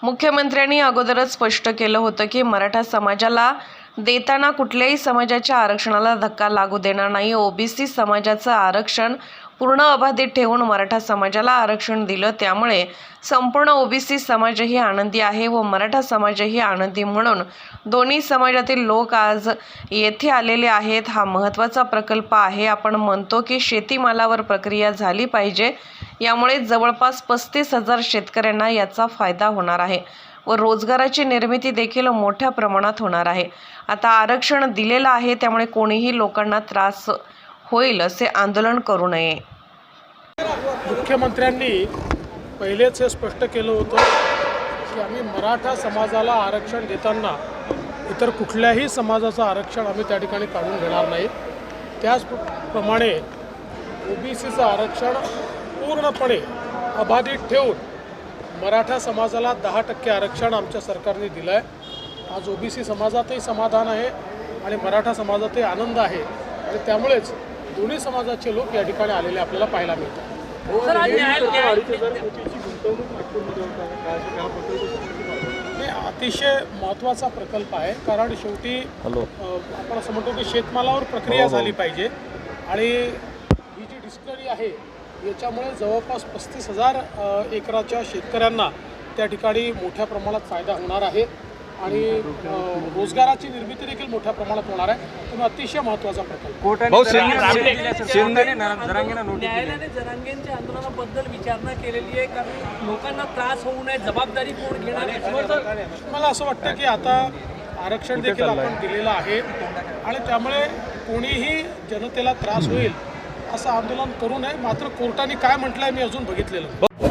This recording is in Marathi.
मुख्यमंत्र्यांनी अगोदरच स्पष्ट केलं होतं की मराठा समाजाला देताना कुठल्याही समाजाच्या आरक्षणाला धक्का लागू देणार नाही। ओबीसी समाजाचं आरक्षण पूर्ण अबाधित ठेवून मराठा समाजाला आरक्षण दिलं, त्यामुळे संपूर्ण ओबीसी समाजही आनंदी आहे व मराठा समाजही आनंदी, म्हणून दोन्ही समाजातील लोक आज येथे आलेले आहेत। हा महत्त्वाचा प्रकल्प आहे। आपण म्हणतो की शेतीमालावर प्रक्रिया झाली पाहिजे, यामुळे जवळपास 35,000 शेतकऱ्यांना याचा फायदा होणार आहे व रोजगाराची निर्मिती देखील मोठ्या प्रमाणात होणार आहे। आता आरक्षण दिलेलं आहे, त्यामुळे कोणीही लोकांना त्रास होईल असे आंदोलन करू नये। मुख्यमंत्र्यांनी पहिलेच हे स्पष्ट केलं होतं की आम्ही मराठा समाजाला आरक्षण देताना इतर कुठल्याही समाजाचं आरक्षण आम्ही त्या ठिकाणी काढून घेणार नाही। त्याचप्रमाणे ओबीसीचं आरक्षण पूर्णपणे अबाधित ठेवून मराठा समाजाला 10% आरक्षण आमच्या सरकारने दिलं आहे। आज ओबीसी समाजातही समाधान आहे आणि मराठा समाजातही आनंद आहे आणि त्यामुळेच दोन्ही समाजाचे लोक या ठिकाणी आलेले आपल्याला पाहायला मिळतात। हे अतिशय महत्त्वाचा प्रकल्प आहे, कारण शेवटी आपण असं म्हणतो की शेतमालावर प्रक्रिया झाली पाहिजे आणि ही जी डिस्कवरी आहे याच्यामुळे जवळपास 35,000 एकराच्या शेतकऱ्यांना त्या ठिकाणी मोठ्या प्रमाणात फायदा होणार आहे आणि रोजगाराची निर्मिती देखील मोठ्या प्रमाणात होणार आहे। त्यामुळे अतिशय महत्त्वाचा प्रकल्प। न्यायालयाने जरांगेंच्या आंदोलनाबद्दल विचारणा केलेली आहे, कारण लोकांना त्रास होऊ नये, जबाबदारी कोण घेणार आहे? मला असं वाटतं की आता आरक्षण देखील आपण दिलेलं आहे आणि त्यामुळे कोणीही जनतेला त्रास होईल असं आंदोलन करू नये। मात्र कोर्टाने काय म्हटलंय मी अजून बघितलेलं नाही।